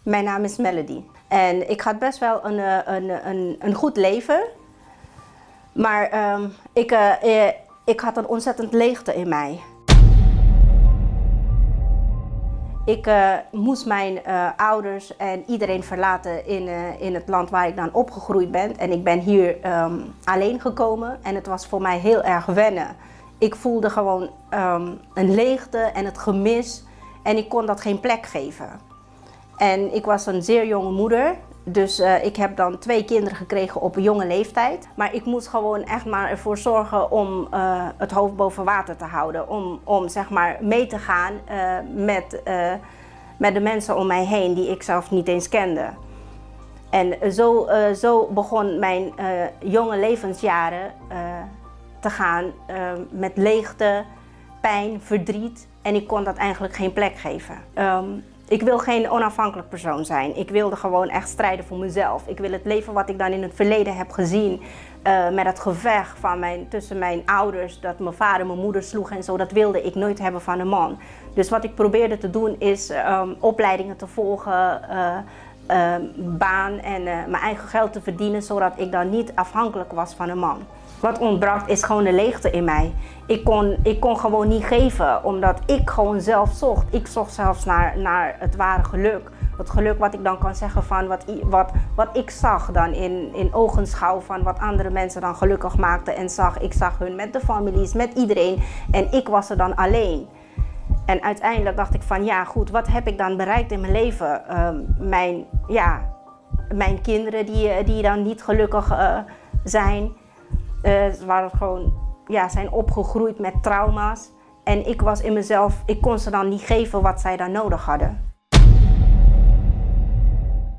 Mijn naam is Melody en ik had best wel een goed leven, maar ik had een ontzettend leegte in mij. Ik moest mijn ouders en iedereen verlaten in het land waar ik dan opgegroeid ben. En ik ben hier alleen gekomen en het was voor mij heel erg wennen. Ik voelde gewoon een leegte en het gemis en ik kon dat geen plek geven. En ik was een zeer jonge moeder, dus ik heb dan 2 kinderen gekregen op een jonge leeftijd. Maar ik moest gewoon echt maar ervoor zorgen om het hoofd boven water te houden. Om zeg maar mee te gaan met de mensen om mij heen die ik zelf niet eens kende. En zo begon mijn jonge levensjaren te gaan met leegte, pijn, verdriet. En ik kon dat eigenlijk geen plek geven. Ik wil geen onafhankelijk persoon zijn. Ik wilde gewoon echt strijden voor mezelf. Ik wil het leven wat ik dan in het verleden heb gezien, met het gevecht tussen mijn ouders, dat mijn vader mijn moeder sloeg en zo, dat wilde ik nooit hebben van een man. Dus wat ik probeerde te doen is opleidingen te volgen, baan en mijn eigen geld te verdienen, zodat ik dan niet afhankelijk was van een man. Wat ontbrak is gewoon de leegte in mij. Ik kon gewoon niet geven, omdat ik gewoon zelf zocht. Ik zocht zelfs naar het ware geluk. Het geluk wat ik dan kan zeggen van wat ik zag dan in ogenschouw van wat andere mensen dan gelukkig maakten en ik zag hun met de families, met iedereen en ik was er dan alleen. En uiteindelijk dacht ik van ja goed, wat heb ik dan bereikt in mijn leven? Mijn kinderen die dan niet gelukkig zijn. Ze waren gewoon, zijn opgegroeid met trauma's. En ik was in mezelf, ik kon ze dan niet geven wat zij dan nodig hadden.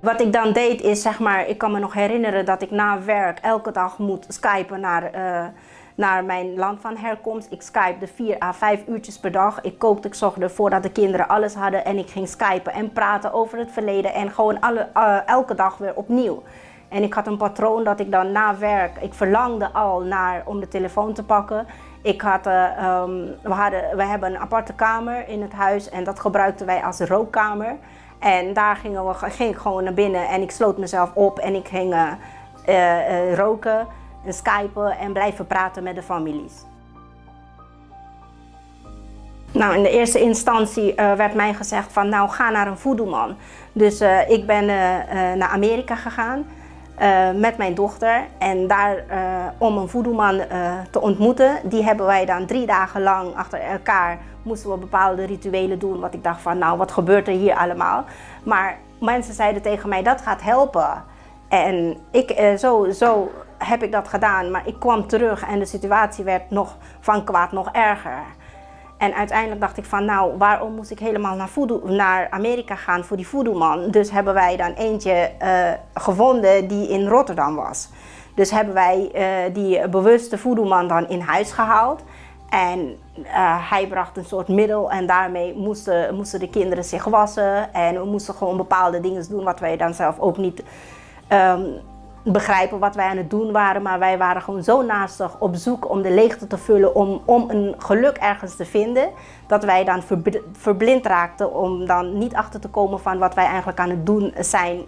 Wat ik dan deed is, zeg maar, ik kan me nog herinneren dat ik na werk elke dag moet skypen naar mijn land van herkomst. Ik skypte 4 à 5 uurtjes per dag. Ik zorgde ervoor dat de kinderen alles hadden en ik ging skypen en praten over het verleden en gewoon elke dag weer opnieuw. En ik had een patroon dat ik dan na werk, ik verlangde al om de telefoon te pakken. We hebben een aparte kamer in het huis en dat gebruikten wij als rookkamer. En daar ging ik gewoon naar binnen en ik sloot mezelf op en ik ging roken, skypen en blijven praten met de families. Nou, in de eerste instantie werd mij gezegd van nou ga naar een voodoo-man. Dus ik ben naar Amerika gegaan. Met mijn dochter en daar om een voodoo-man te ontmoeten. Die hebben wij dan 3 dagen lang achter elkaar moesten we bepaalde rituelen doen. Wat ik dacht van nou wat gebeurt er hier allemaal. Maar mensen zeiden tegen mij dat gaat helpen. En zo heb ik dat gedaan. Maar ik kwam terug en de situatie werd van kwaad nog erger. En uiteindelijk dacht ik van nou, waarom moest ik helemaal naar Amerika gaan voor die voodoo-man? Dus hebben wij dan eentje gevonden die in Rotterdam was. Dus hebben wij die bewuste voodoo-man dan in huis gehaald. En hij bracht een soort middel en daarmee moesten de kinderen zich wassen. En we moesten gewoon bepaalde dingen doen wat wij dan zelf ook niet begrijpen wat wij aan het doen waren, maar wij waren gewoon zo naastig op zoek om de leegte te vullen, om een geluk ergens te vinden, dat wij dan verblind raakten om dan niet achter te komen van wat wij eigenlijk aan het doen zijn,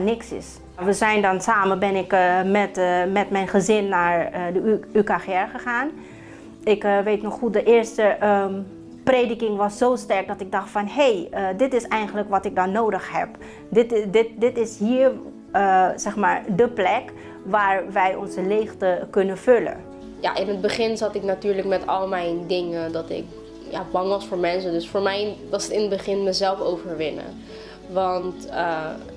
niks is. We zijn dan samen, ben ik met mijn gezin naar de UKGR gegaan. Ik weet nog goed, de eerste prediking was zo sterk dat ik dacht van dit is eigenlijk wat ik dan nodig heb. Dit is hier zeg maar de plek waar wij onze leegte kunnen vullen. Ja, in het begin zat ik natuurlijk met al mijn dingen dat ik bang was voor mensen. Dus voor mij was het in het begin mezelf overwinnen. Want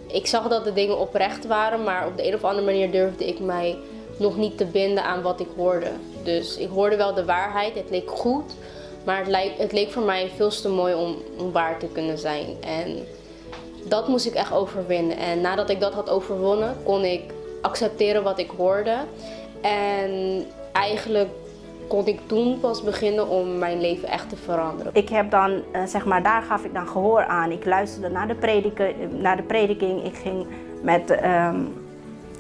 ik zag dat de dingen oprecht waren, maar op de een of andere manier durfde ik mij nog niet te binden aan wat ik hoorde. Dus ik hoorde wel de waarheid, het leek goed, maar het leek voor mij veel te mooi om waar te kunnen zijn. En dat moest ik echt overwinnen. En nadat ik dat had overwonnen, kon ik accepteren wat ik hoorde. En eigenlijk kon ik toen pas beginnen om mijn leven echt te veranderen. Ik heb dan, daar gaf ik dan gehoor aan. Ik luisterde naar de prediking.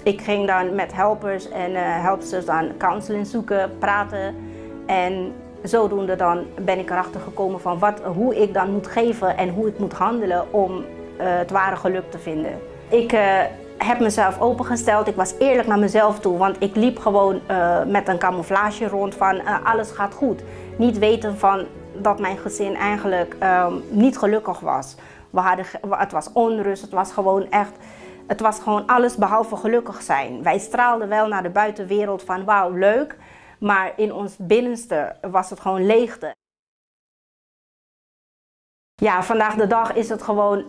Ik ging dan met helpers en helpsters dan counseling zoeken, praten. En zodoende dan ben ik erachter gekomen van hoe ik dan moet geven en hoe ik moet handelen om het ware geluk te vinden. Ik heb mezelf opengesteld, ik was eerlijk naar mezelf toe, want ik liep gewoon met een camouflage rond van alles gaat goed. Niet weten van dat mijn gezin eigenlijk niet gelukkig was. Het was onrust, het was gewoon alles behalve gelukkig zijn. Wij straalden wel naar de buitenwereld van wauw, leuk, maar in ons binnenste was het gewoon leegte. Ja, vandaag de dag is het gewoon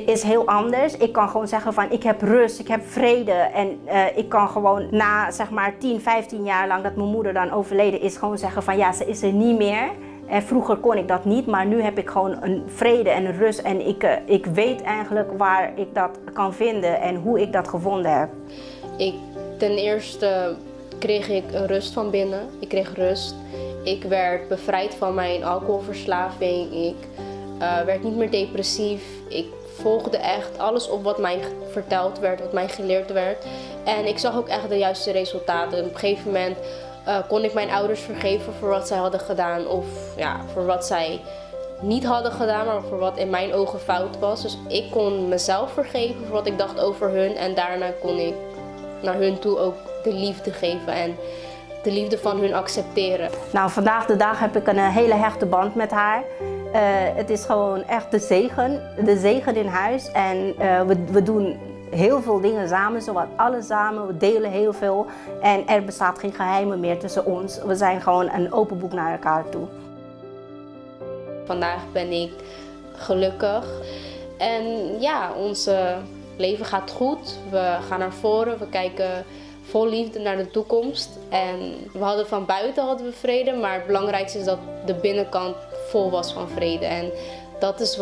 is heel anders. Ik kan gewoon zeggen van ik heb rust, ik heb vrede en ik kan gewoon na zeg maar 10, 15 jaar lang dat mijn moeder dan overleden is gewoon zeggen van ja, ze is er niet meer. En vroeger kon ik dat niet, maar nu heb ik gewoon een vrede en een rust en ik weet eigenlijk waar ik dat kan vinden en hoe ik dat gevonden heb. Ten eerste kreeg ik een rust van binnen. Ik kreeg rust. Ik werd bevrijd van mijn alcoholverslaving. Ik werd niet meer depressief. Ik volgde echt alles op wat mij verteld werd, wat mij geleerd werd. En ik zag ook echt de juiste resultaten. Op een gegeven moment kon ik mijn ouders vergeven voor wat zij hadden gedaan. Of ja, voor wat zij niet hadden gedaan, maar voor wat in mijn ogen fout was. Dus ik kon mezelf vergeven voor wat ik dacht over hun. En daarna kon ik naar hun toe ook de liefde geven en de liefde van hun accepteren. Nou, vandaag de dag heb ik een hele hechte band met haar. Het is gewoon echt de zegen in huis. En we doen heel veel dingen samen, zowat alles samen. We delen heel veel en er bestaat geen geheimen meer tussen ons. We zijn gewoon een open boek naar elkaar toe. Vandaag ben ik gelukkig en ja, ons leven gaat goed. We gaan naar voren, we kijken vol liefde naar de toekomst. En van buiten we vrede, maar het belangrijkste is dat de binnenkant vol was van vrede. En dat is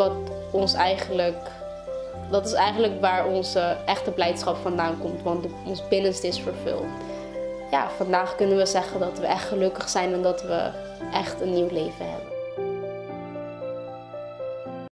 eigenlijk waar onze echte blijdschap vandaan komt, want ons binnenste is vervuld. Ja, vandaag kunnen we zeggen dat we echt gelukkig zijn en dat we echt een nieuw leven hebben.